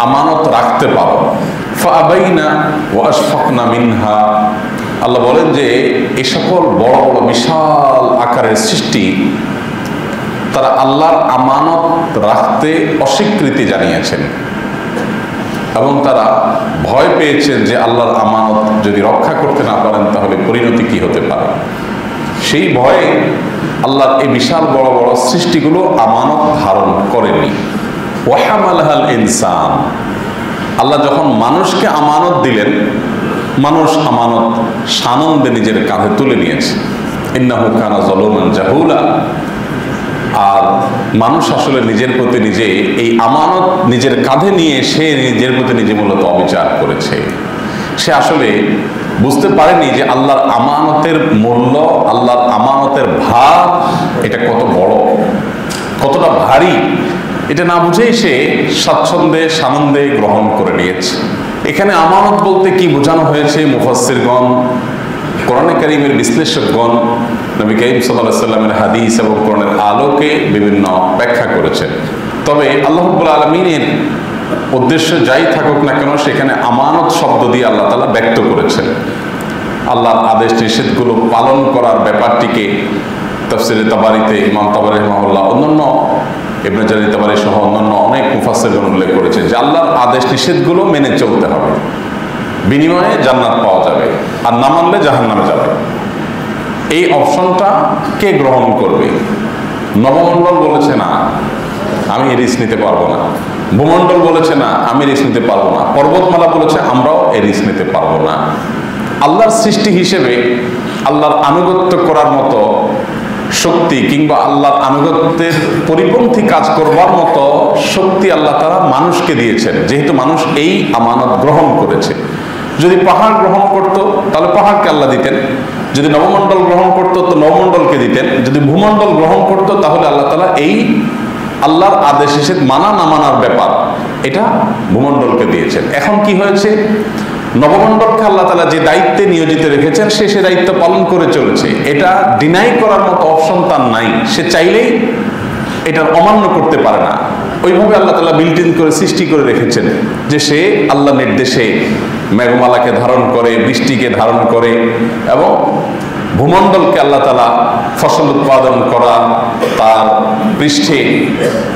আমানত রাখতে পারো। ফাআবাইনা ওয়া আশফাকনা মিনহা, আল্লাহ বলেন যে এই সকল বড় বড় বিশাল আকারের সৃষ্টি তারা আল্লাহর আমানত রাখতে অস্বীকৃতি জানিয়েছেন এবং তারা ভয় পেয়েছেন যে আল্লাহর আমানত যদি রক্ষা করতে না পারেন তাহলে পরিণতি কি হতে পারে। সেই ভয়ে আল্লাহর এই বিশাল বড় বড় সৃষ্টিগুলো আমানত ধারণ করেনি। ওয়াহামালহাল ইনসান, আল্লাহ যখন মানুষকে আমানত দিলেন, মানুষ আমানত সানন্দে নিজের কাঁধে তুলে নিয়েছে। ইন্নাহু কানা যালুমান জাহুলা, আর মানুষ আসলে নিজের প্রতি নিজে এই আমানত নিজের কাঁধে নিয়ে সে নিজের প্রতি নিজে মূলত অবিচার করেছে। সে আসলে বুঝতে পারেনি যে আল্লাহর আমানতের মূল্য, আল্লাহর আমানতের ভার এটা কত বড়, কতটা ভারী, এটা না বুঝেই সে স্বাচ্ছন্দ্যে সানন্দে গ্রহণ করে নিয়েছে। এখানে আমানত বলতে কি বোঝানো হয়েছে, মুফাসসিরগণ, কোরআনে কারীমের বিশ্লেষকগণ নবী করিম সাল্লাল্লাহু আলাইহি সাল্লামের হাদিস এবং কোরআনের আলোকে বিভিন্ন ব্যাখ্যা করেছেন। তবে আল্লাহ রাব্বুল আলামিনের উদ্দেশ্য যাই থাকুক না কেন, সেখানে আমানত শব্দ দিয়ে আল্লাহ তাআলা ব্যক্ত করেছেন আল্লাহর আদেশ নিষেধগুলো পালন করার ব্যাপারটিকে। তাফসীরে তাবারিতে ইমাম তাবারি রাহিমাহুল্লাহ, অন্যান্য ইবনে জারীর তাবারি সহ অন্যান্য অনেক মুফাসসিরগণ উল্লেখ করেছেন যে আল্লাহর আদেশ নিষেধগুলো মেনে চলতে হবে, বিনিময়ে জান্নাত পাওয়া যাবে, আর না মানলে জাহান্নামে যাবে। এই অপশনটা কে গ্রহণ করবে? নবমণ্ডল বলেছে না, আমি রিস্ক নিতে পারবো না। ভূমণ্ডল বলেছে না, আমি রিস্ক নিতে পারবো না। পর্বতমালা বলেছে আমরাও এই রিস্ক নিতে পারবো না। আল্লাহর সৃষ্টি হিসেবে আল্লাহর আনুগত্য করার মতো শক্তি কিংবা আল্লাহর আনুগত্যের পরিপন্থী কাজ করবার মতো শক্তি আল্লাহ তাআলা মানুষকে দিয়েছেন, যেহেতু মানুষ এই আমানত গ্রহণ করেছে। যদি পাহাড় গ্রহণ করত তাহলে পাহাড়কে আল্লাহ দিতেন, যদি নবমণ্ডল গ্রহণ করত তো নবমণ্ডলকে দিতেন, যদি ভূমণ্ডল গ্রহণ করত তাহলে আল্লাহ তাআলা এই আল্লাহর আদেশ নিষেধ মানা না মানার ব্যাপার এটা ভূমণ্ডলকে দিয়েছেন। এখন কি হয়েছে, নবমণ্ডলকে আল্লাহ তাআলা যে দায়িত্বে নিয়োজিত রেখেছেন সে দায়িত্ব পালন করে চলেছে। এটা ডিনাই করার মতো অপশন তার নাই, সে চাইলেই এটার অমান্য করতে পারে না। ওইভাবে আল্লাহ তাআলা বিল্ট ইন করে সৃষ্টি করে রেখেছেন যে সে আল্লাহ নির্দেশে মেঘমালাকে ধারণ করে, বৃষ্টিকে ধারণ করে, এবং ভূমণ্ডলকে আল্লাহ তাআলা ফসল উৎপাদন করা, তার পৃষ্ঠে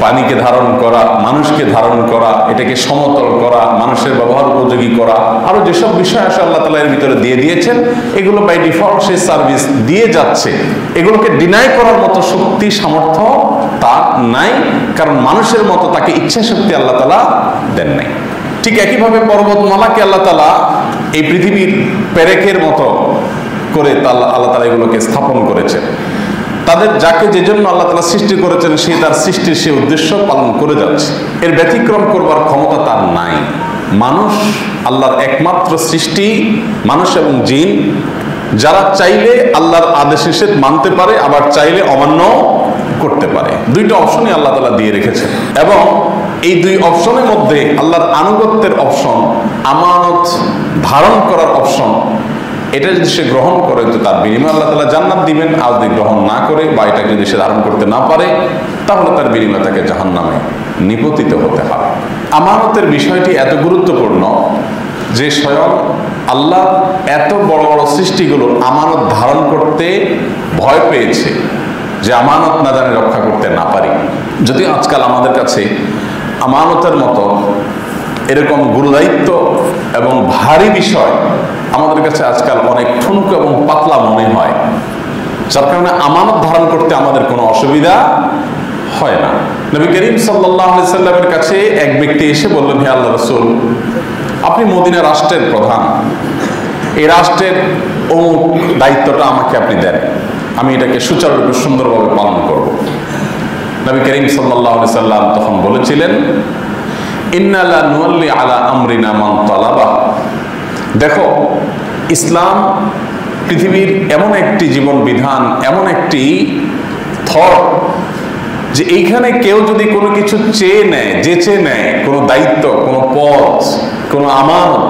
পানিকে ধারণ করা, মানুষকে ধারণ করা, এটাকে সমতল করা, মানুষের ব্যবহার উপযোগী করা, আরো যেসব বিষয় আসলে আল্লাহ তাআলা এর ভিতরে দিয়ে দিয়েছেন, এগুলো বাই ডিফল্ট সে সার্ভিস দিয়ে যাচ্ছে। এগুলোকে ডিনাই করার মতো শক্তি সামর্থ্য তার নাই, কারণ মানুষের মতো তাকে ইচ্ছা শক্তি আল্লাহ তাআলা দেন নাই। ঠিক একইভাবে পর্বতমালাকে আল্লাহ তাআলা এই পৃথিবীর পেরেকের মতো করে আল্লাহ তাআলা এগুলোকে স্থাপন করেছেন। তাদের যাকে যে জন্য আল্লাহ তাআলা সৃষ্টি করেছেন সে তার সৃষ্টির সে উদ্দেশ্য পালন করে যাচ্ছে, এর ব্যতিক্রম করবার ক্ষমতা তার নাই। মানুষ আল্লাহর একমাত্র সৃষ্টি, মানুষ এবং জিন, যারা চাইলে আল্লাহর আদেশ নিষেধ মানতে পারে, আবার চাইলে অমান্য করতে পারে। দুইটা অপশনই আল্লাহ তাআলা দিয়ে রেখেছেন, এবং এই দুই অপশনের মধ্যে আল্লাহর আনুগত্যের অপশন, আমানত ধারণ করার অপশন, এটা যদি সে গ্রহণ করে তো তার বিনিময়ে আল্লাহ তাআলা জান্নাত দিবেন, আর যদি গ্রহণ না করে বা এটাকে যদি সে ধারণ করতে না পারে তাহলে তার বিনিময়ে তাকে জাহান্নামে নিপতিত হতে হবে। আমানতের বিষয়টি এত গুরুত্বপূর্ণ যে স্বয়ং আল্লাহ এত বড় বড় সৃষ্টিগুলো আমানত ধারণ করতে ভয় পেয়েছে যে আমানত না জানি রক্ষা করতে না পারি। যদি আজকাল আমাদের কাছে আমানতের মতো এরকম গুরুদায়িত্ব এবং ভারী বিষয় আমাদের কাছে আজকাল অনেক ঠুনকো এবং পাতলা মনে হয়, যার কারণে আমানত ধারণ করতে আমাদের কোনো অসুবিধা হয় না। নবী করিম সাল্লাল্লাহু আলাইহি সাল্লামের কাছে এক ব্যক্তি এসে বললেন, হে আল্লাহর রাসূল, আপনি মদিনা রাষ্ট্রের প্রধান, এই রাষ্ট্রের অমুক দায়িত্বটা আমাকে আপনি দেন, আমি এটাকে সুচারুরূপে সুন্দরভাবে পালন করব। নবী করিম সাল্লাল্লাহু আলাইহি সাল্লাম তখন বলেছিলেন, ইন্না লা নুওয়াল্লি আলা আমরিনা মান তালাবা। দেখো, ইসলাম পৃথিবীর এমন একটি জীবন বিধান, এমন একটি থট যে এইখানে কেউ যদি কোনো কিছু চেয়ে নেয়, যেচে নেয়, কোনো দায়িত্ব, কোনো পদ, কোনো আমানত,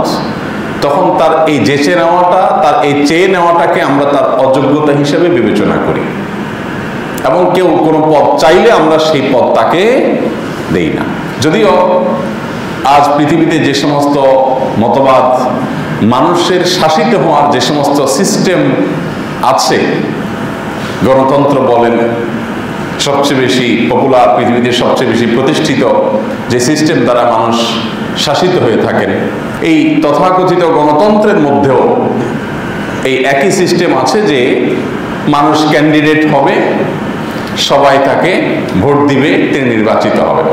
তখন তার এই যেচে নেওয়াটা, তার এই চেয়ে নেওয়াটাকে আমরা তার অযোগ্যতা হিসেবে বিবেচনা করি, এবং কেউ কোনো পদ চাইলে আমরা সেই পদ তাকে দেই না। যদিও আজ পৃথিবীতে যে সমস্ত মতবাদ, মানুষের শাসিত হওয়ার যে সমস্ত সিস্টেম আছে, গণতন্ত্র বলেন, সবচেয়ে বেশি পপুলার, পৃথিবীতে সবচেয়ে বেশি প্রতিষ্ঠিত যে সিস্টেম দ্বারা মানুষ শাসিত হয়ে থাকেন, এই তথাকথিত গণতন্ত্রের মধ্যেও এই একই সিস্টেম আছে যে মানুষ ক্যান্ডিডেট হবে, সবাই তাকে ভোট দিবে, তিনি নির্বাচিত হবে।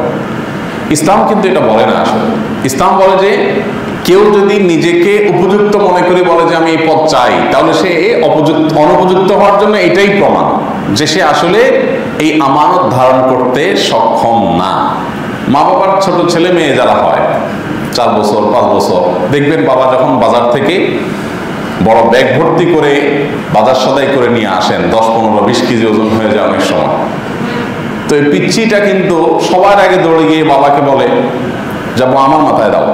ইসলাম কিন্তু এটা বলে না। আসলে ইসলাম বলে যে কেউ যদি নিজেকে উপযুক্ত মনে করে বলে যে আমি এই পদ চাই, তাহলে সে অনুপযুক্ত হওয়ার জন্য এটাই প্রমাণ যে সে আসলে এই আমানত ধারণ করতে সক্ষম না। মা বাবার ছোট ছেলে মেয়ে যারা হয়, 4 বছর 5 বছর, দেখবেন বাবা যখন বাজার থেকে বড় ব্যাগ ভর্তি করে বাজার সদাই করে নিয়ে আসেন, 10, 15, 20 কেজি ওজন হয়ে যায় অনেক সময়। তো এই পিচ্ছিটা কিন্তু সবার আগে দৌড়ে গিয়ে বাবাকে বলে, যাবো আমার মাথায় দাও।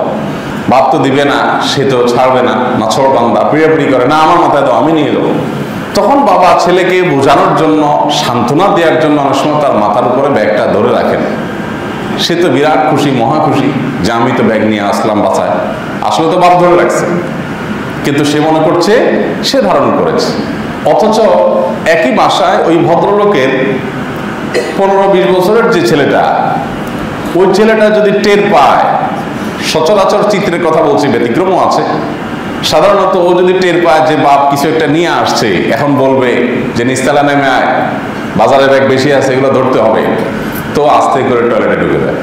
বাপ তো দিবে না, সে তো ছাড়বে না, নাছর বান্দা পিড়াপিড়ি করে, না আমার মাথায় দাও, আমি নিয়ে যাবো। তখন বাবা ছেলেকে বোঝানোর জন্য, সান্ত্বনা দেওয়ার জন্য অনেক সময় তার মাথার উপরে ব্যাগটা ধরে রাখেন। সে তো বিরাট খুশি, মহা খুশি যে আমি তো ব্যাগ নিয়ে আসলাম বাসায়। আসলে তো বাপ ধরে রাখছে, কিন্তু সে মনে করছে সে ধারণ করেছে। অথচ একই বাসায় ওই ভদ্রলোকের 15-20 বছরের যে ছেলেটা, ওই ছেলেটা যদি টের পায়, সচরাচর চিত্রের কথা বলছি, ব্যতিক্রমও আছে, সাধারণত ও যদি টের পায় যে বাপ কিছু একটা নিয়ে আসছে, এখন বলবে যে নিস্তালা নেমে আয়, বাজারে ব্যাগ বেশি আছে, এগুলো ধরতে হবে, তো আস্তে করে টয়লেটে ঢুকে যায়।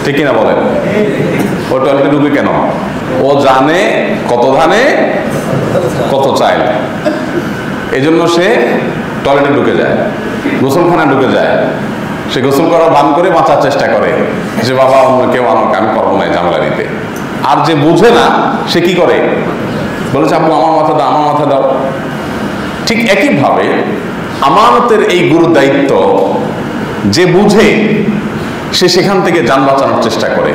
ঠিক কিনা বলেন? ও টয়লেটে ঢুকে কেন? ও জানে কত ধানে কত চাইল, এই জন্য সে টয়লেটে ঢুকে যায়, গোসলখানায় ঢুকে যায়। সে গোসল করার ভান করে বাঁচার চেষ্টা করে যে বাবা অন্য কেউ আনুক, আমি পারবো না ঝামেলা দিতে। আর যে বুঝে না সে কি করে? বলেছে আপু আমার মাথা দাও, আমার মাথা দাও। ঠিক একইভাবে আমানতের এই গুরু দায়িত্ব যে বুঝে, সে সেখান থেকে যান বাঁচানোর চেষ্টা করে।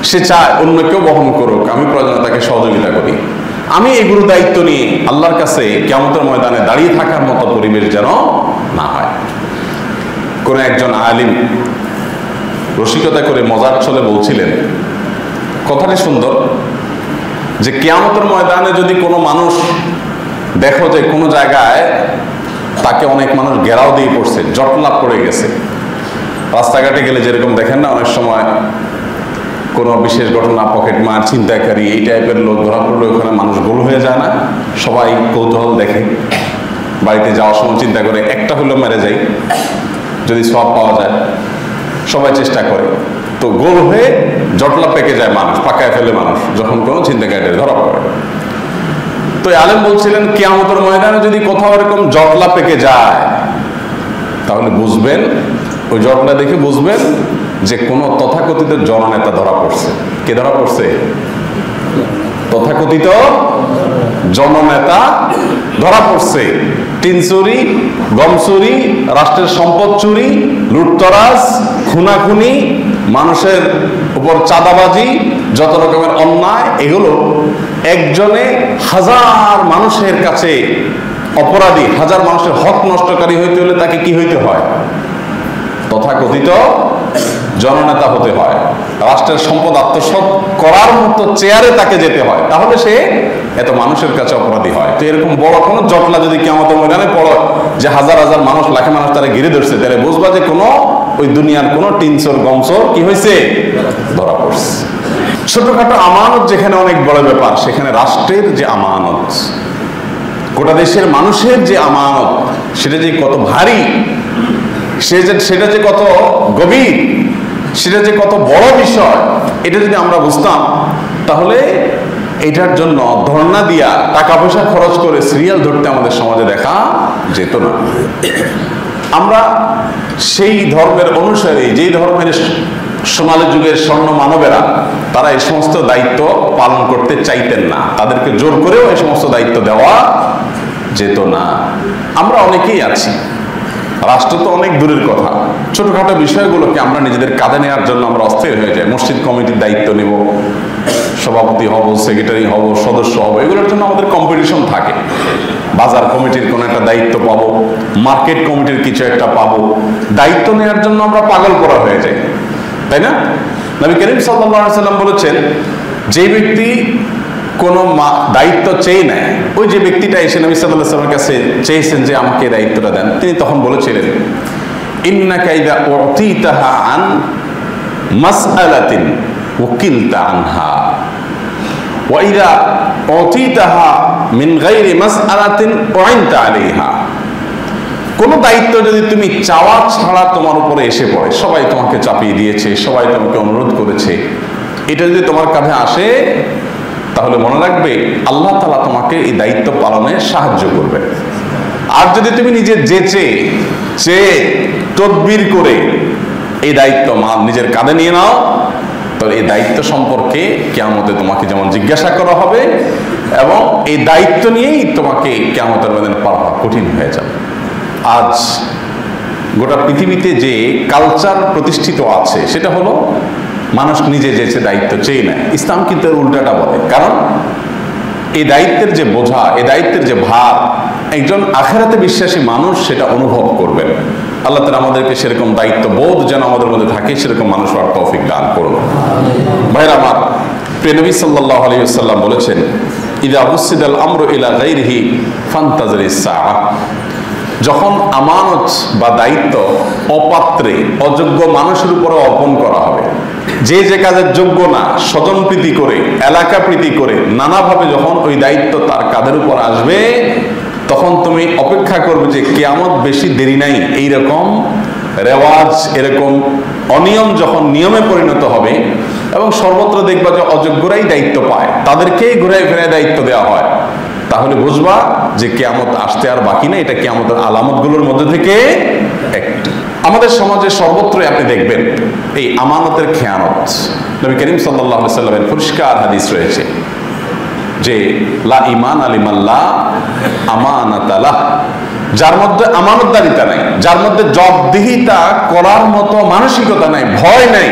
সে চায় অন্য কেউ বহন করুক, আমি প্রয়োজনে তাকে সহযোগিতা করি। আমি এই গুরু দায়িত্ব নিয়ে আল্লাহর কাছে কিয়ামতের ময়দানে দাঁড়িয়ে থাকার মতো পরিবেশ যেন না হয়। কোন একজন আলিম রসিকতা করে মজার ছলে বলছিলেন, কথাটি সুন্দর, যে কিয়ামতের ময়দানে যদি কোনো মানুষ দেখো যে কোনো জায়গায় তাকে অনেক মানুষ ঘেরাও দিয়ে পড়ছে, জটলাভ করে গেছে, রাস্তাঘাটে গেলে যেরকম দেখেন না অনেক সময় কোনো বিশেষ ঘটনা, পকেটমার, ছিনতাইকারী, এই টাইপের লোক ধরা পড়লে ওখানে মানুষ গোল হয়ে যায় না? সবাই কৌতূহল দেখে, বাড়িতে যাওয়ার সময় চিন্তা করে একটা হলেও মেরে যাই, যদি সব পাওয়া যায়, সবাই চেষ্টা করে। তো গোল হয়ে জটলা পেকে যায় মানুষ, পাকায় ফেলে মানুষ যখন কোনো ছিনতাইকারী ধরা পড়ে। তো আলেম বলছিলেন কিয়ামতের ময়দানে যদি কোথাও এরকম জটলা পেকে যায়, তাহলে বুঝবেন, ওই জটলা দেখে বুঝবেন যে কোন তথাকথিত জননেতা ধরা পড়ছে। কে ধরা পড়ছে? তথাকথিত জননেতা ধরা পড়ছে। টিন চুরি, গম চুরি, রাষ্ট্রের সম্পদ চুরি, লুটতরাজ, খুনাখুনি, মানুষের উপর চাঁদাবাজি, যত রকমের অন্যায়, এগুলো একজনে হাজার মানুষের কাছে অপরাধী, হাজার মানুষের হক নষ্টকারী হইতে হলে তাকে কি হইতে হয়? তথাকথিত জননেতা হতে হয়, রাষ্ট্রের সম্পদ আত্মসাৎ করার মতো চেয়ারে তাকে যেতে হয়, তাহলে সে এত মানুষের কাছে অপরাধী হয়। তো এরকম বড় কোনো জটলা যদি কিয়ামতের ময়দানে পড়ে যে হাজার হাজার মানুষ, লাখে মানুষ তারা ঘিরে ধরছে, তাহলে বুঝবা যে কোনো ওই দুনিয়ার কোনো টিনচোর গমচোর কি হয়েছে? ধরা পড়ছে। ছোটখাটো আমানত যেখানে অনেক বড় ব্যাপার, সেখানে রাষ্ট্রের যে আমানত, গোটা দেশের মানুষের যে আমানত, সেটা যে কত ভারী, সেটা যে কত গভীর, সেটা যে কত বড় বিষয়, এটা যদি আমরা বুঝতাম, তাহলে এটার জন্য ধর্ণা দিয়া টাকা পয়সা খরচ করে সিরিয়াল ধরতে আমাদের সমাজে দেখা যেত না। আমরা সেই ধর্মের অনুসারী, যেই ধর্মের সোনালী যুগের স্বর্ণ মানবেরা, তারা এই সমস্ত দায়িত্ব পালন করতে চাইতেন না, তাদেরকে জোর করেও এই সমস্ত দায়িত্ব দেওয়া যেত না। আমরা অনেকেই আছি, রাষ্ট্র তো অনেক দূরের কথা, ছোটখাটো বিষয়গুলোকে আমরা নিজেদের কাঁধে নেওয়ার জন্য আমরা অস্থির হয়ে যাই। মসজিদ কমিটির দায়িত্ব নেব, সভাপতি হব, সেক্রেটারি হব, সদস্য হব, এগুলোর জন্য আমাদের কম্পিটিশন থাকে। বাজার কমিটির কোনো একটা দায়িত্ব পাবো, মার্কেট কমিটির কিছু একটা পাবো, দায়িত্ব নেওয়ার জন্য আমরা পাগল করা হয়ে যাই। তাই না? নবী করিম সাল্লাল্লাহু আলাইহি সাল্লাম বলেছেন, যে ব্যক্তি কোনো দায়িত্ব চেয়ে নেয়, ওই যে ব্যক্তিটা এসে নবী সাল্লাল্লাহু আলাইহি সাল্লামের কাছে চেয়েছেন যে আমাকে দায়িত্বটা দেন, তিনি তখন বলেছিলেন, ইন্নাকা ইযা উতিতাহা আন মাসআলাতিন ওয়াকিলতা আনহা ওয়া ইযা উতিতাহা মিন গায়রি মাসআলাতিন উইনতা আলাইহা। কোন দায়িত্ব যদি তুমি চাওয়া ছাড়া তোমার উপরে এসে পড়ে, সবাই তোমাকে চাপিয়ে দিয়েছে, সবাই তোমাকে অনুরোধ করেছে, এটা যদি তোমার কাঁধে আসে, তাহলে মনে রাখবে আল্লাহ তাআলা তোমাকে এই দায়িত্ব পালনে সাহায্য করবে। আর যদি তুমি নিজের চেয়ে তদবির করে এই দায়িত্ব নিজের কাঁধে নিয়ে নাও, তাহলে এই দায়িত্ব সম্পর্কে কিয়ামতে তোমাকে যেমন জিজ্ঞাসা করা হবে, এবং এই দায়িত্ব নিয়েই তোমাকে কিয়ামতের ময়দানে পার হওয়া কঠিন হয়ে যাবে। আজ গোটা পৃথিবীতে যে কালচার প্রতিষ্ঠিত আছে, সেটা হলো মানুষ নিজে যেচে দায়িত্ব চেয়ে নেয়। ইসলাম কিন্তু উল্টাটা বলে, কারণ এই দায়িত্বের যে বোঝা, এই দায়িত্বের যে ভার, একজন আখিরাতে বিশ্বাসী মানুষ সেটা অনুভব করবেন। আল্লাহ তাআলা আমাদেরকে সেরকম দায়িত্ব বোধ যেন আমাদের মধ্যে থাকে, সেরকম মানুষ হওয়ার তৌফিক দান করুন। ভাইরা আমার, প্রিয় নবী সাল্লাল্লাহু আলাইহি ওয়াসাল্লাম বলেছেন, ইযা বুসিদাল আমরু ইলা গায়রিহি ফান্তাজিরিস সাআ। যখন আমানত বা দায়িত্ব অপাত্রে, অযোগ্য মানুষের উপরে অর্পণ করা হবে, যে যে কাজের যোগ্য না, স্বজন প্রীতি করে, এলাকা প্রীতি করে, নানাভাবে যখন ওই দায়িত্ব তার কাঁধের উপর আসবে, তখন তুমি অপেক্ষা করবে যে কিয়ামত বেশি দেরি নাই। এইরকম রেওয়াজ, এরকম অনিয়ম যখন নিয়মে পরিণত হবে, এবং সর্বত্র দেখবা যে অযোগ্যরাই দায়িত্ব পায়, তাদেরকেই ঘুরে ফিরে দায়িত্ব দেওয়া হয়, তাহলে বুঝবা যে কিয়ামত আসতে আর বাকি নেই। এটা কিয়ামতের আলামতগুলোর মধ্যে থেকে একটি। আমাদের সমাজে সর্বত্রই আপনি দেখবেন এই আমানতের খেয়ানত। নবী করিম সাল্লাল্লাহু আলাইহি সাল্লামের পরিষ্কার হাদিস রয়েছে যে লা ঈমান লিমাল্লা আমানাতা লাহ। যার মধ্যে আমানতদারিতা নাই, যার মধ্যে জবাবদিহিতা করার মতো মানসিকতা নাই, ভয় নাই,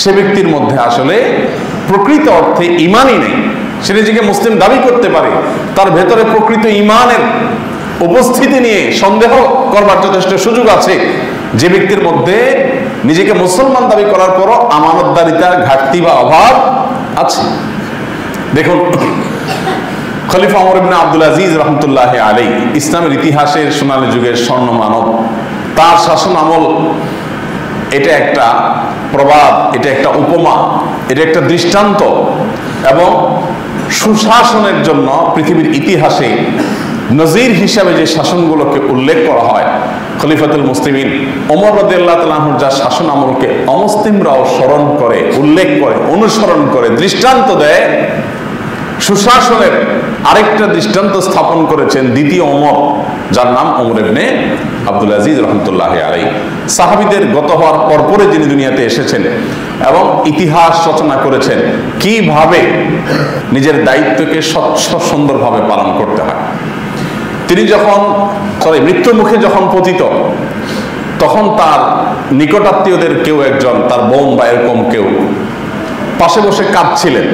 সে ব্যক্তির মধ্যে আসলে প্রকৃত অর্থে ঈমানই নেই। সে নিজেকে মুসলিম দাবি করতে পারে, তার ভেতরে প্রকৃত ঈমানের উপস্থিতি নিয়ে সন্দেহ করবার যথেষ্ট সুযোগ আছে। যে ব্যক্তির মধ্যে নিজেকে মুসলমান দাবি করার পরও আমানতদারিতার ঘাটতি বা অভাব আছে। দেখুন, খলিফা ওমর ইবনে আব্দুল আজিজ রাহমাতুল্লাহি আলাইহি, ইসলামের ইতিহাসের সোনালী যুগের স্বর্ণ মানব, তার শাসন আমল এটা একটা প্রবাদ, এটা একটা উপমা, এটা একটা দৃষ্টান্ত, এবং সুশাসনের জন্য পৃথিবীর ইতিহাসে নজির হিসাবে যে শাসনগুলোকে উল্লেখ করা হয়, খলিফাতুল মুসলিমিন ওমর রাদিয়াল্লাহু তাআলা আনহুর যা শাসন আমলকে অমুসলিমরাও স্মরণ করে, উল্লেখ করে, অনুসরণ করে, দৃষ্টান্ত দেয়, সুশাসনের আরেকটা দৃষ্টান্ত স্থাপন করেছেন দ্বিতীয় ওমর, যার নাম ওমর ইবনে আব্দুল আজিজ রাহমাতুল্লাহি আলাইহি। সাহাবীদের গত হওয়ার পরপরে যিনি দুনিয়াতে এসেছেন এবং ইতিহাস রচনা করেছেন কিভাবে নিজের দায়িত্বকে স্বচ্ছ সুন্দরভাবে পালন করতে হয়। তিনি যখন মৃত্যুর মুখে যখন পতিত, তখন তার নিকটাত্মীয়দের কেউ একজন, তার বোন বা এরকম কেউ পাশে বসে কাঁদছিলেন।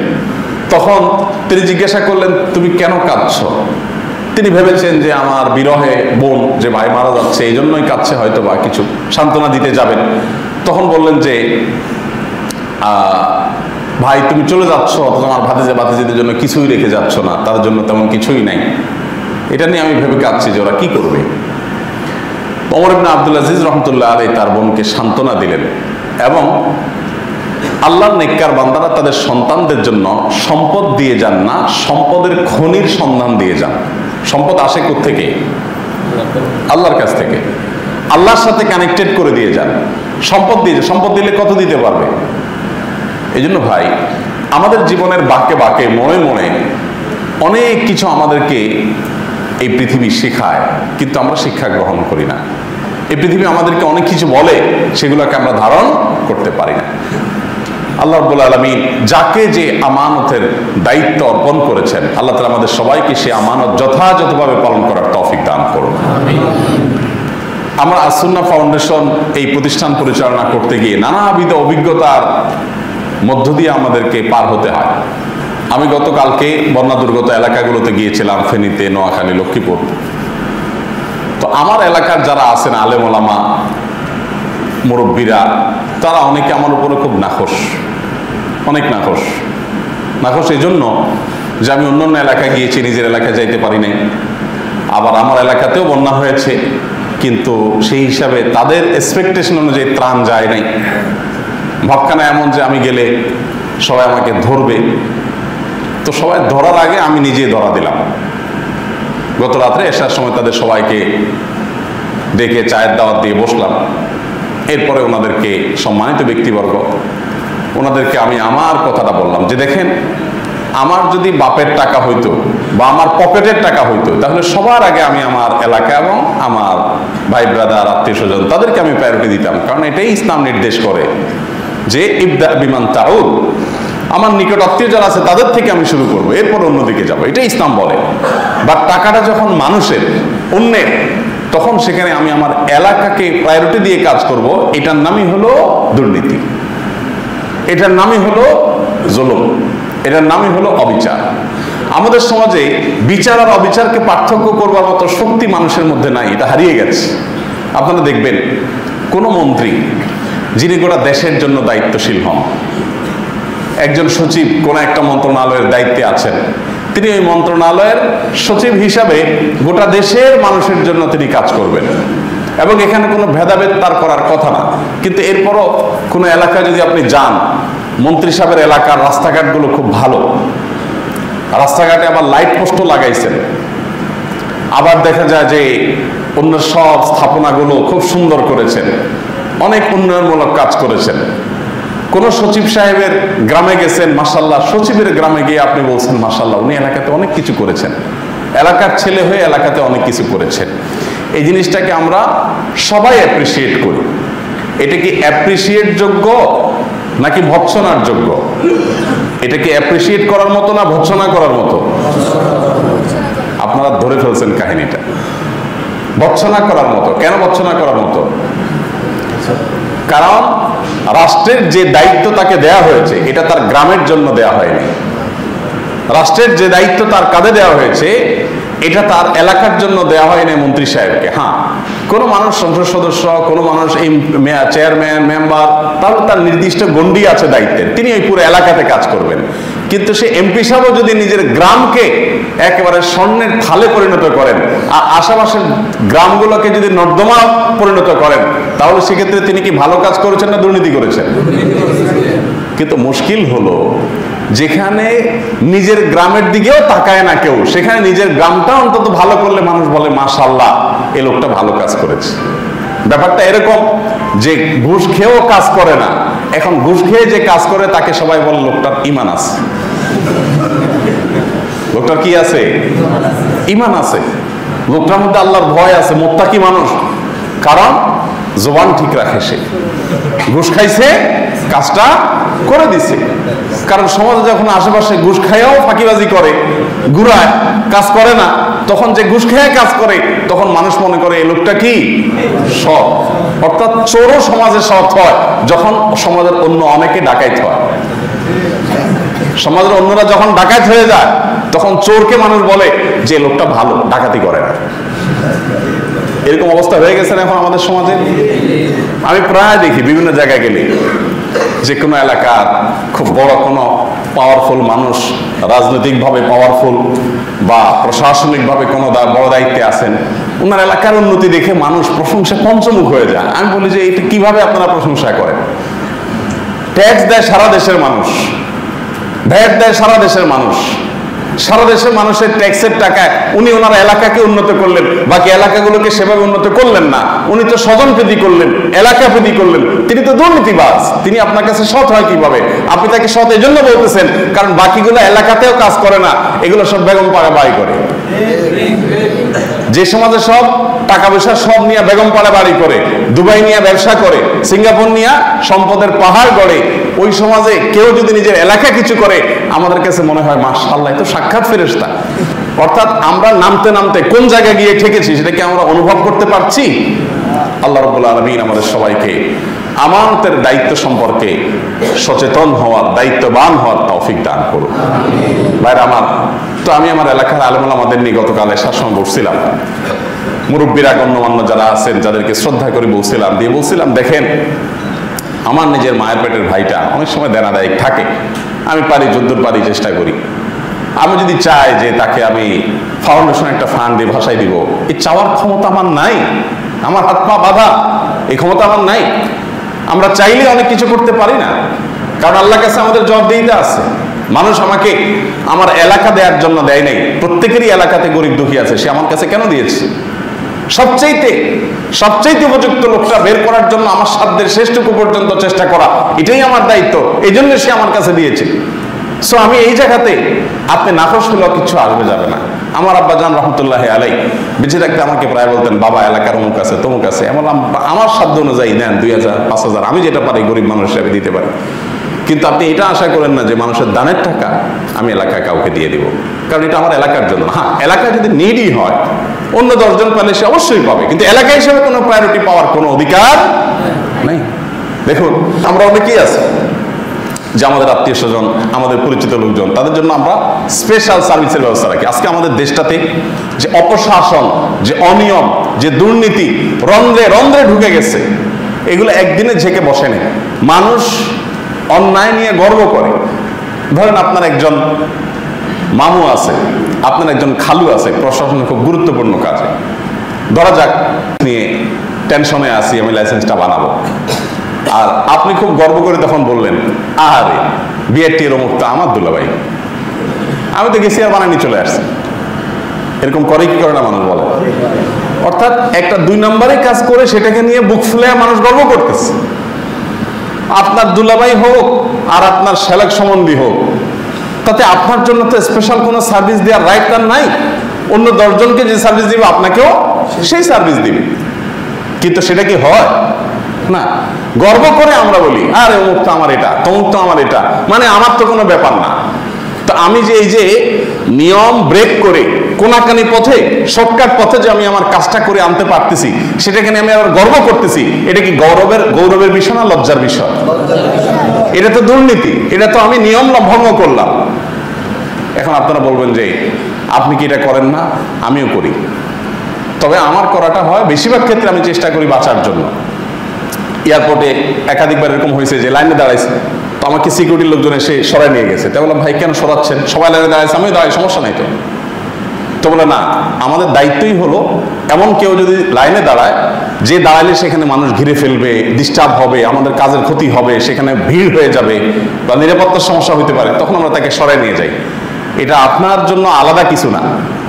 তখন তিনি জিজ্ঞাসা করলেন, তুমি কেন কাঁদছো? তিনি ভেবেছেন যে আমার বিরহে বোন, যে ভাই মারা যাচ্ছে, এই জন্যই কাঁদছে, হয়তো বা কিছু সান্ত্বনা দিতে যাবেন। তখন বললেন যে ভাই তুমি চলে যাচ্ছ, অথচ আমার ভাতিজাদের জন্য কিছুই রেখে যাচ্ছ না, তার জন্য তেমন কিছুই নাই, এটা নিয়ে আমি ভেবে কাঁদছি যে ওরা কি করবে। ওমর ইবনে আব্দুল আজিজ রাহমাতুল্লাহ আলাইহি তার বোনকে সান্ত্বনা দিলেন, এবং আল্লাহর নেককার বান্দারা তাদের সন্তানদের জন্য সম্পদ দিয়ে যান না, সম্পদের খনির সন্ধান দিয়ে যান। সম্পদ আসে কোত্থেকে? আল্লাহর কাছ থেকে। আল্লাহর সাথে কানেক্টেড করে দিয়ে যান। সম্পদ দিয়ে, সম্পদ দিলে কত দিতে পারবে? এই জন্য ভাই, আমাদের জীবনের বাঁকে বাঁকে, মনে মনে অনেক কিছু আমাদেরকে এই পৃথিবী শেখায়, কিন্তু আমরা শিক্ষা গ্রহণ করি না। এই পৃথিবী আমাদেরকে অনেক কিছু বলে, সেগুলোকে আমরা ধারণ করতে পারি না। আল্লাহ রাব্বুল আলামিন যাকে যে আমানতের দায়িত্ব অর্পণ করেছেন, আল্লাহ তাআলা আমাদের সবাইকে সেই আমানত যথাযথভাবে পালন করার তৌফিক দান করুন। আমরা আস-সুন্নাহ ফাউন্ডেশন এই প্রতিষ্ঠান পরিচালনা করতে গিয়ে নানাবিধ অভিজ্ঞতার মধ্য দিয়ে আমাদেরকে পার হতে হয়। আমি গতকালকে বন্যা দুর্গত এলাকাগুলোতে গিয়েছিলাম, ফেনীতে, নোয়াখালী, লক্ষ্মীপুর। তো আমার এলাকার যারা আছেন আলেম ওলামা, মুরব্বীরা, তারা অনেকে আমার উপরে খুব নাখোশ, অনেক নাখোশ। নাখোশ এই জন্য যে আমি অন্য অন্য এলাকায় গিয়েছি, নিজের এলাকায় যাইতে পারি নাই। আবার আমার এলাকাতেও বন্যা হয়েছে, কিন্তু সেই হিসাবে তাদের এক্সপেকটেশন অনুযায়ী ত্রাণ যায় নাই। ভাবখানা এমন যে আমি গেলে সবাই আমাকে ধরবে, তো সবাই ধরার আগে আমি নিজে ধরা দিলাম। গত রাত্রে এসার সময় তাদের সবাইকে ডেকে চায়ের দাওয়াত দিয়ে বসলাম। এরপরে ওনাদেরকে, সম্মানিত ব্যক্তিবর্গ, ওনাদেরকে আমি আমার কথাটা বললাম যে দেখেন, আমার যদি বাপের টাকা হইতো বা আমার পকেটের টাকা হইতো, তাহলে সবার আগে আমি আমার এলাকা এবং আমার ভাই ব্রাদার, আত্মীয় স্বজন, তাদেরকে আমি প্রায়োরিটি দিতাম। কারণ এটাই ইসলাম নির্দেশ করে যে ইবদা বিমান তাউল, আমার নিকট আত্মীয় যারা আছে তাদের থেকে আমি শুরু করবো, এরপর অন্যদিকে যাবো, এটা ইসলাম বলে। বাট টাকাটা যখন মানুষের, অন্যের, তখন সেখানে আমি আমার এলাকাকে প্রায়োরিটি দিয়ে কাজ করব। এটার নামই হলো দুর্নীতি, এটার নামই হলো জুলুম, এটার নামই হলো অবিচার। আমাদের সমাজে বিচার আর অবিচারকে পার্থক্য করবার মতো শক্তি মানুষের মধ্যে নাই, এটা হারিয়ে গেছে। আপনারা দেখবেন কোন মন্ত্রী যিনি গোটা দেশের জন্য দায়িত্বশীল হন, একজন সচিব কোন একটা মন্ত্রণালয়ের দায়িত্বে আছেন, তিনি ওই মন্ত্রণালয়ের সচিব হিসাবে গোটা দেশের মানুষের জন্য তিনি কাজ করবেন, এবং এখানে কোনো ভেদাভেদ তার করার কথা না। কিন্তু এরপরও কোনো এলাকায় যদি আপনি যান, মন্ত্রী সাহেবের এলাকার রাস্তাঘাটগুলো খুব ভালো, রাস্তাঘাটে আবার লাইট পোস্টও লাগাইছেন, আবার দেখা যায় যে অন্য সব স্থাপনাগুলো খুব সুন্দর করেছেন, অনেক উন্নয়নমূলক কাজ করেছেন। কোন সচিব সাহেবের গ্রামে গেছেন, মাশাআল্লাহ, সচিবের গ্রামে গিয়ে আপনি বলছেন মাশাআল্লাহ, উনি এলাকাতে অনেক কিছু করেছেন, এলাকার ছেলে হয়ে এলাকাতে অনেক কিছু করেছেন। এই জিনিসটাকে আমরা সবাই অ্যাপ্রিসিয়েট করি। এটা কি অ্যাপ্রিসিয়েট যোগ্য নাকি ভৎসনার যোগ্য? এটা কি অ্যাপ্রিসিয়েট করার মতো না ভৎসনা করার মতো? আপনারা ধরে ফেলছেন কাহিনীটা, ভৎসনা করার মতো। কেন ভৎসনা করার মতো? কারণ রাষ্ট্রের যে দায়িত্ব তাকে দেয়া হয়েছে, এটা তার গ্রামের জন্য দেয়া হয়নি। রাষ্ট্রের যে দায়িত্ব তার কাঁধে দেওয়া হয়েছে, এটা তার এলাকার জন্য দেওয়া হয়নি মন্ত্রী সাহেবকে। হ্যাঁ, কোনো মানুষ সংসদ সদস্য, কোনো মানুষ চেয়ারম্যান, মেম্বার, তার নির্দিষ্ট গণ্ডি আছে দায়িত্বের, তিনি ওই পুরো এলাকাতে কাজ করবেন। কিন্তু সে এমপি সাহেবও যদি নিজের গ্রামকে একেবারে স্বর্ণের থালে পরিণত করেন আর আশেপাশের গ্রামগুলোকে যদি নর্দমা পরিণত করেন, তাহলে সেক্ষেত্রে তিনি কি ভালো কাজ করেছেন না দুর্নীতি করেছেন? কিন্তু মুশকিল হলো যেখানে নিজের গ্রামের দিকেও তাকায় না কেউ, সেখানে নিজের গ্রামটা অন্তত ভালো করলে মানুষ বলে মাশাআল্লাহ, এই লোকটা ভালো কাজ করেছে। ব্যাপারটা এরকম যে ঘুষ খেয়েও কাজ করে না, এখন ঘুষ খেয়ে যে কাজ করে তাকে সবাই বলে লোকটার ঈমান আছে। লোকটার কি আছে? ঈমান আছে, লোকটার মধ্যে আল্লাহর ভয় আছে, মুত্তাকি মানুষ। কারণ জবান ঠিক রাখে, সে ঘুষ খাইছে, কাজটা করে দিছে। কারণ সমাজে যখন আশেপাশে ঘুষ খাইয়াও ফাঁকিবাজি করে, ঘুরায়, কাজ করে না, তখন যে ঘুষ খেয়ে কাজ করে, তখন মানুষ মনে করে এই লোকটা কি সৎ। অর্থাৎ চোরও সমাজে সৎ হয় যখন সমাজের অন্য অনেকে ডাকাইত হয়। সমাজের অন্যরা যখন ডাকাত হয়ে যায়, তখন চোরকে মানুষ বলে যে লোকটা ভালো, ডাকাতি করে না। এরকম অবস্থা হয়ে গেছে না এখন আমাদের সমাজে। আমি প্রায় দেখি বিভিন্ন জায়গায় গেলে, যে কোনো এলাকার খুব বড় কোনো পাওয়ারফুল মানুষ, রাজনৈতিকভাবে পাওয়ারফুল বা প্রশাসনিকভাবে কোনো বড় দায়িত্বে আছেন, ওনার এলাকার উন্নতি দেখে মানুষ প্রশংসা পঞ্চমুখ হয়ে যায়। আমি বলি যে এটা কিভাবে আপনারা প্রশংসা করেন? ট্যাক্স দেয় সারা দেশের মানুষ, ভ্যাট দেয় সারা দেশের মানুষ, সারা দেশের মানুষের ট্যাক্সের টাকায় উনি ওনার এলাকাকে উন্নত করলেন, বাকি এলাকাগুলোকে সেভাবে উন্নত করলেন না। উনি তো স্বজন প্রীতি করলেন, এলাকা প্রীতি করলেন, তিনি তো দুর্নীতিবাজ। তিনি আপনার কাছে সৎ হয় কিভাবে? আপনি তাকে সৎ এই জন্য বলতেছেন কারণ বাকিগুলো এলাকাতেও কাজ করে না, এগুলো সব বেগম পাড়া বাড়ি করে। যে সমাজে সব টাকা পয়সা সব নিয়ে বেগম পাড়া বাড়ি করে, দুবাই নিয়ে ব্যবসা করে, সিঙ্গাপুর নিয়ে সম্পদের পাহাড় গড়ে, ওই সমাজে কেউ যদি নিজের এলাকা কিছু করে, আমাদের কাছে মনে হয় মাশাআল্লাহ, তো সাক্ষাৎ ফেরেশতা। অর্থাৎ আমরা নামতে নামতে কোন জায়গায় গিয়ে ঠেকেছি সেটা কি আমরা অনুভব করতে পারছি? আল্লাহ রাব্বুল আলামিন আমাদের সবাইকে আমানতের দায়িত্ব সম্পর্কে সচেতন হওয়ার, দায়িত্ববান হওয়ার তৌফিক দান করুন। ভাইরা আমার, তো আমি আমার এলাকার আলেম ওলামাদের নিয়ে গতকাল এসার সময় বসছিলাম। মুরব্বীরা গণ্যমান্য যারা আছেন, যাদেরকে শ্রদ্ধা করে বলছিলাম দেখেন, আমার নিজের মায়ের পেটের ভাইটা অনেক সময় দেনাদায়ক থাকে, আমি পারি যদ্দূর পারি চেষ্টা করি। আমি যদি চাই যে তাকে আমি ফাউন্ডেশন একটা ফান্ড দিয়ে ভাসাই দিব, এই চাওয়ার ক্ষমতা আমার নাই, আমার হাত পা বাঁধা, এই ক্ষমতা আমার নাই। আমরা চাইলে অনেক কিছু করতে পারি না, কারণ আল্লাহর কাছে আমাদের জবাবদিহিতা আছে। মানুষ আমাকে আমার এলাকা দেওয়ার জন্য দেয় নাই, প্রত্যেকেরই এলাকাতে গরিব দুঃখী আছে, সে আমার কাছে কেন দিয়েছে? সবচাইতে উপযুক্ত লোকটা বের করার জন্য আমার সাধ্যের শেষটুকু পর্যন্ত চেষ্টা করা, এটাই আমার দায়িত্ব, এই জন্য সে আমার কাছে দিয়েছে। সো আমি এই জায়গাতে আপনি নাখোশ হলেও কিছু আসবে যাবে না। আমার আব্বাজান রহমতুল্লাহ আলাই বেঁচে থাকতে আমাকে প্রায় বলতেন, বাবা এলাকার অমুক আছে তমুক আছে, এমন আমার সাধ্য অনুযায়ী নেন 2000 5000, আমি যেটা পারি গরিব মানুষ হিসেবে দিতে পারি। কিন্তু আপনি এটা আশা করেন না যে মানুষের দানের টাকা আমি এলাকায় কাউকে দিয়ে দিব, কারণ এটা আমার এলাকার জন্য। হ্যাঁ, এলাকায় যদি নিডই হয়, অন্য 10 জন পেলে সে অবশ্যই পাবে, কিন্তু এলাকা হিসেবে কোনো প্রায়োরিটি পাওয়ার কোনো অধিকার নেই। দেখুন, আমরা অনেকেই আছে যে আমাদের আত্মীয় স্বজন, আমাদের পরিচিত লোকজন, তাদের জন্য আমরা স্পেশাল সার্ভিসের ব্যবস্থা রাখি। আজকে আমাদের দেশটাতে যে অপশাসন, যে অনিয়ম, যে দুর্নীতি রন্ধ্রে রন্ধ্রে ঢুকে গেছে, এগুলো একদিনে ঝেঁকে বসে নেই। মানুষ অন্যায় নিয়ে গর্ব করে। ধরেন আপনার একজন মামু আছে, আপনার একজন খালু আছে প্রশাসনের খুব গুরুত্বপূর্ণ কাজে, ধরা যাক নিয়ে টেনশনে আছি, আমি লাইসেন্সটা বানাবো, আর আপনি খুব গর্ব করে তখন বললেন, আরে বিআরটি এর অমুকটা আমার দুলাভাই, আমি তো গেছি আর বানানি চলে আসছি। এরকম করে কি করে না মানুষ বলে? অর্থাৎ একটা 2 নম্বরে কাজ করে সেটাকে নিয়ে বুক ফুলে মানুষ গর্ব করতেছে। আপনার দুলাভাই হোক আর আপনার সেলেক সম্বন্ধী হোক, তাতে আপনার জন্য তো স্পেশাল কোনো সার্ভিস দেওয়ার রাইট তার নাই। অন্য 10 জনকে যে সার্ভিস দিবে আপনাকেও সেই সার্ভিস দিবে, কিন্তু সেটা কি হয় না? গর্ব করে আমরা বলি, আরে অমুক তো আমার এটা, তমুক তো আমার এটা, মানে আমার তো কোনো ব্যাপার না। তো আমি যে এই যে নিয়ম ব্রেক করে কোনাকানি পথে, শর্টকাট পথে যে আমি আমার কাজটা করে আনতে পারতেছি, সেটাকে নিয়ে আমি আবার গর্ব করতেছি, এটা কি গৌরবের বিষয় না লজ্জার বিষয়? এটা তো দুর্নীতি, এটা তো আমি নিয়ম ভঙ্গ করলাম। এখন আপনারা বলবেন যে আপনি কি এটা করেন না? আমিও করি, তবে আমার করাটা হয় বেশিরভাগ ক্ষেত্রে আমি চেষ্টা করি বাঁচার জন্য। এয়ারপোর্টে একাধিকবার এরকম হয়েছে যে লাইনে দাঁড়াইছে, তো আমাকে সিকিউরিটির লোকজন এসে সরাই নিয়ে গেছে। তাই বললাম, ভাই কেন সরাচ্ছেন? সবাই লাইনে দাঁড়াইছে, আমিও দাঁড়াই, সমস্যা নাই তো। তো বলে না, আমাদের দায়িত্বই হলো এমন কেউ যদি লাইনে দাঁড়ায়, যে দাঁড়ালে সেখানে মানুষ ঘিরে ফেলবে, ডিস্টার্ব হবে, আমাদের কাজের ক্ষতি হবে, সেখানে ভিড় হয়ে যাবে বা নিরাপত্তার সমস্যা হতে পারে, তখন আমরা তাকে সরাই নিয়ে যাই। এটা আপনার জন্য আলাদা কিছু না,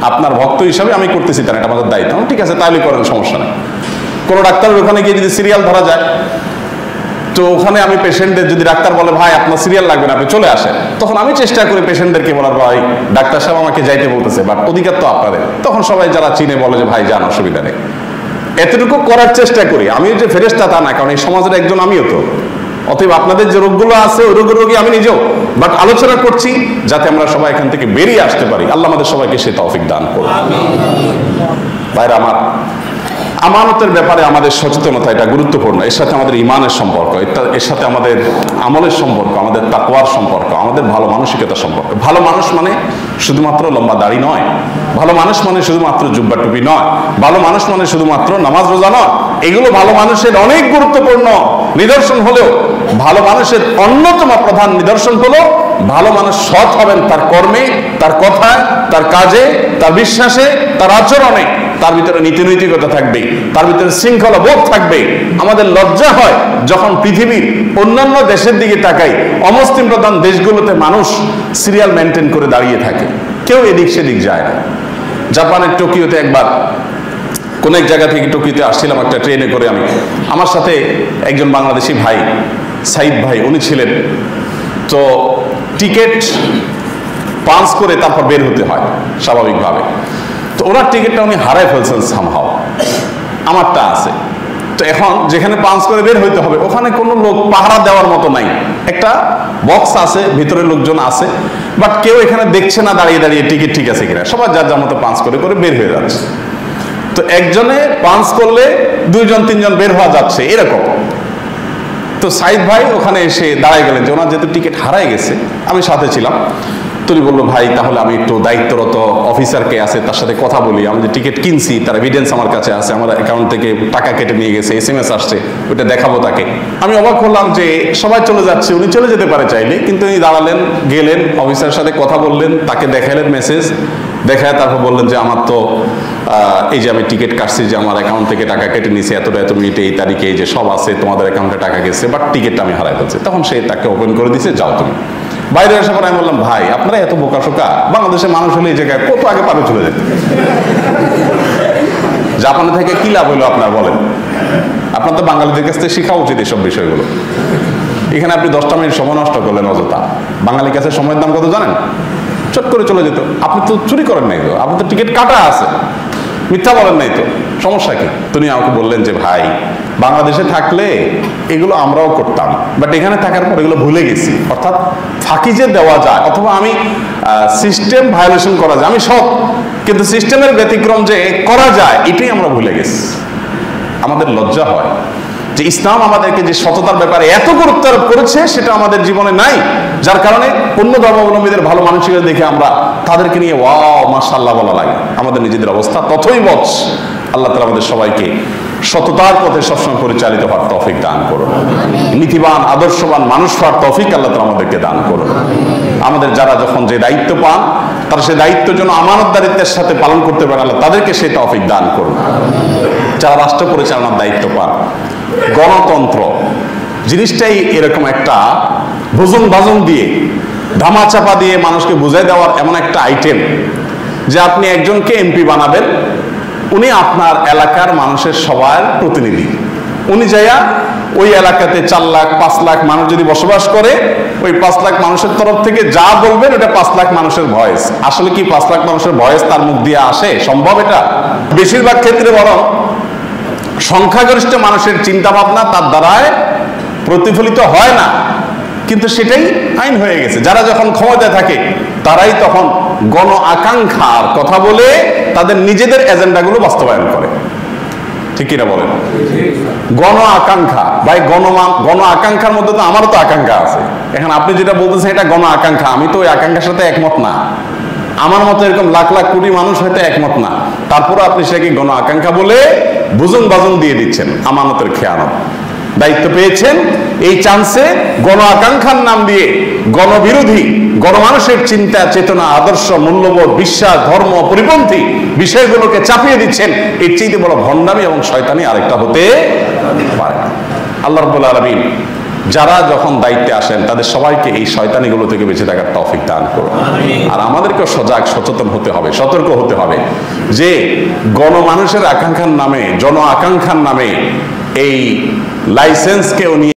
আপনার ভক্ত হিসাবে আমি করতেছি, তার এটা আমাদের দায়িত্ব। ঠিক আছে, তাহলে করেন, সমস্যা নেই। কোনো ডাক্তারের ওখানে গিয়ে যদি সিরিয়াল ধরা যায়, তো ওখানে আমি পেশেন্টদের, যদি ডাক্তার বলে ভাই আপনার সিরিয়াল লাগবে না, আপনি চলে আসেন, তখন আমি চেষ্টা করি পেশেন্টদেরকে বলার, ভাই ডাক্তার সাহেব আমাকে যাইতে বলতেছে, বাট অধিকার তো আপনাদের। তখন সবাই যারা চিনে বলে যে ভাই যান, অসুবিধা নেই। এতটুকু করার চেষ্টা করি। আমি যে ফেরেশতা তা না, কারণ এই সমাজের একজন আমিও তো। অতএব আপনাদের যে রোগগুলো আছে ওই রোগের রোগী আমি নিজেও, বাট আলোচনা করছি যাতে আমরা সবাই এখান থেকে বেরিয়ে আসতে পারি। আল্লাহ আমাদের সবাইকে সে তৌফিক দান করুন। ভাইরা আমার, আমানতের ব্যাপারে আমাদের সচেতনতা এটা গুরুত্বপূর্ণ। এর সাথে আমাদের ইমানের সম্পর্ক, এর সাথে আমাদের আমলের সম্পর্ক, আমাদের তাকওয়ার সম্পর্ক, আমাদের ভালো মানসিকতার সম্পর্ক। ভালো মানুষ মানে শুধুমাত্র লম্বা দাড়ি নয়, ভালো মানুষ মানে শুধুমাত্র জুব্বা টুপি নয়, ভালো মানুষ মানে শুধুমাত্র নামাজ রোজা নয়। এগুলো ভালো মানুষের অনেক গুরুত্বপূর্ণ নিদর্শন হলেও ভালো মানুষের অন্যতম প্রধান নিদর্শন হলো ভালো মানুষ সৎ হবেন তার কর্মে, তার কথায়, তার কাজে, তার বিশ্বাসে, তার আচরণে। তার ভিতরে নীতিনৈতিকতা থাকবে, তার ভিতরে শৃঙ্খলা বোধ থাকবে। আমাদের লজ্জা হয় যখন পৃথিবীর অন্যান্য দেশের দিকে তাকাই, অমুসলিম প্রধান দেশগুলোতে মানুষ সিরিয়াল মেনটেন করে দাঁড়িয়ে থাকে, কেউ এদিক সেদিক যায় না। জাপানের টোকিওতে একবার কোন এক জায়গা থেকে টোকিওতে আসছিলাম একটা ট্রেনে করে, আমি আমার সাথে একজন বাংলাদেশি ভাই, সাইদ ভাই, উনি ছিলেন। তো টিকিট পাঞ্চ করে তারপর বের হতে হয় স্বাভাবিকভাবে। তো ওনার টিকিটটা উনি হারাই ফেলছেন সামহাও, আমারটা আছে। তো এখন যেখানে পাঞ্চ করে বের হইতে হবে ওখানে কোনো লোক পাহারা দেওয়ার মতো নাই, একটা বক্স আছে, ভিতরে লোকজন আছে, বাট কেউ এখানে দেখছে না দাঁড়িয়ে দাঁড়িয়ে টিকিট ঠিক আছে কিনা, সবাই যার যার মতো পাঞ্চ করে করে বের হয়ে যাচ্ছে। তো একজনে পাঞ্চ করলে 2 জন 3 জন বের হওয়া যাচ্ছে এরকম। তো সাইদ ভাই ওখানে এসে দাঁড়ায় গেলেন যে ওনার যেহেতু টিকিট হারাই গেছে, আমি সাথে ছিলাম, তুই বললো ভাই তাহলে আমি একটু দায়িত্বরত অফিসারকে আছে তার সাথে কথা বলি, আমি যে টিকিট কিনছি তার এভিডেন্স আমার কাছে আছে, আমার অ্যাকাউন্ট থেকে টাকা কেটে নিয়ে গেছে, SMS আসছে, ওটা দেখাবো তাকে। আমি অবাক হলাম যে সবাই চলে যাচ্ছে, উনি চলে যেতে পারে চাইলে, কিন্তু উনি দাঁড়ালেন, গেলেন, অফিসারের সাথে কথা বললেন, তাকে দেখালেন মেসেজ, দেখায় তারপর বললেন যে আমার তো এই যে আমি টিকিট কাটছি, যে আমার অ্যাকাউন্ট থেকে টাকা কেটে নিয়েছে এত মিনিটে এই তারিখে, এই যে সব আছে তোমাদের অ্যাকাউন্টে টাকা গেছে, বাট টিকিটটা আমি হারাই ফেলছি। তখন সে তাকে ওপেন করে দিয়েছে, যাও তুমি। বাইরে আসার পর আমি বললাম ভাই আপনারা এত বোকাশোকা, বাংলাদেশের মানুষ হলে এই জায়গায় কত আগে পারে চলে যেত। জাপানে থেকে কি লাভ হইলো আপনার বলেন? আপনার তো বাঙালিদের কাছ থেকে শেখা উচিত এসব বিষয়গুলো। এখানে আপনি 10টা মিনিট সময় নষ্ট করলেন অযথা। বাঙালির কাছে সময়ের দাম কত জানেন? চট করে চলে যেত। আপনি তো চুরি করেন নাই তো, আপনি তো টিকিট কাটা আছে, মিথ্যা বলেন নাই তো, সমস্যা কি? তিনি আমাকে বললেন যে ভাই বাংলাদেশে থাকলে এগুলো আমরাও করতাম, বাট এখানে থাকার পর এগুলো ভুলে গেছি। অর্থাৎ ফাঁকি যে দেওয়া যায়, অথবা আমি সিস্টেম ভায়োলেশন করা যায়, আমি সব, কিন্তু সিস্টেমের ব্যতিক্রম যে করা যায় এটাই আমরা ভুলে গেছি। আমাদের লজ্জা হয় যে ইসলাম আমাদেরকে যে সততার ব্যাপারে এত গুরুত্ব আরোপ করেছে সেটা আমাদের জীবনে নাই, যার কারণে অন্য ধর্মাবলম্বীদের ভালো মানসিকতা দেখে আমরা তাদেরকে নিয়ে ওয়াও মাশাআল্লাহ বলা লাগে। আমাদের নিজেদের অবস্থা ততই বচ। আল্লাহ তাআলা আমাদের সবাইকে সততার পথে সবসময় পরিচালিত হওয়ার তৌফিক দান করুন। নীতিবান আদর্শবান মানুষ হওয়ার তৌফিক আল্লাহ তাআলা আমাদেরকে দান করুন। আমাদের যারা যখন যে দায়িত্ব পান তারা সেই দায়িত্ব যেন আমানতদারিত্বের সাথে পালন করতে পারে, আল্লাহ তাদেরকে সেই তৌফিক দান করুন। যারা রাষ্ট্র পরিচালনার দায়িত্ব পান, গণতন্ত্র জিনিসটাই এরকম একটা ভোজন ভাজন দিয়ে ধামাচাপা দিয়ে মানুষকে বুঝাই দেওয়ার এমন একটা আইটেম যে আপনি একজনকে এমপি বানাবেন, উনি আপনার এলাকার মানুষের সবার প্রতিনিধি। উনি যাইয়া ওই এলাকাতে 4 লাখ 5 লাখ মানুষ যদি বসবাস করে, ওই 5 লাখ মানুষের তরফ থেকে যা বলবেন ওটা 5 লাখ মানুষের ভয়েস। আসলে কি 5 লাখ মানুষের ভয়েস তার মুখ দিয়ে আসে? সম্ভব এটা? বেশিরভাগ ক্ষেত্রে বরং সংখ্যাগরিষ্ঠ মানুষের চিন্তা ভাবনা তার দ্বারায় প্রতিফলিত হয় না, কিন্তু সেটাই আইন হয়ে গেছে। যারা যখন ক্ষমতায় থাকে তারাই তখন গণ আকাঙ্ক্ষার কথা বলে তাদের নিজেদের এজেন্ডাগুলো বাস্তবায়ন করে। ঠিক কিনা বলেন? গণ আকাঙ্ক্ষা ভাই, গণ আকাঙ্ক্ষার মধ্যে তো আমারও তো আকাঙ্ক্ষা আছে। এখন আপনি যেটা বলতেছেন এটা গণ আকাঙ্ক্ষা, আমি তো ওই আকাঙ্ক্ষার সাথে একমত না। আমার মতো এরকম লাখ লাখ কোটি মানুষ হয়তো একমত না, তারপরে আপনি সেটাকে গণ আকাঙ্ক্ষা বলে বুজন বাজন দিয়ে দিচ্ছেন। আমানতের খেয়ানত, দায়িত্ব পেয়েছেন, এই চান্সে গণ আকাঙ্ক্ষার নাম দিয়ে গণবিরোধী, গণমানুষের চিন্তা চেতনা আদর্শ মূল্যবোধ বিশ্বাস ধর্ম পরিপন্থী বিষয়গুলোকে চাপিয়ে দিচ্ছেন। এর চেয়ে বড় ভণ্ডামি এবং শয়তানি আরেকটা হতে পারে না। আল্লাহ রাব্বুল আলামিন যারা যখন দায়িত্বে আসেন তাদের সবাইকে এই শয়তানিগুলো থেকে বেঁচে থাকার তৌফিক দান করুন। আর আমাদেরকে সজাগ সচেতন হতে হবে, সতর্ক হতে হবে যে গণমানুষের আকাঙ্ক্ষার নামে, জন আকাঙ্ক্ষার নামে এই লাইসেন্সকেও নিয়ে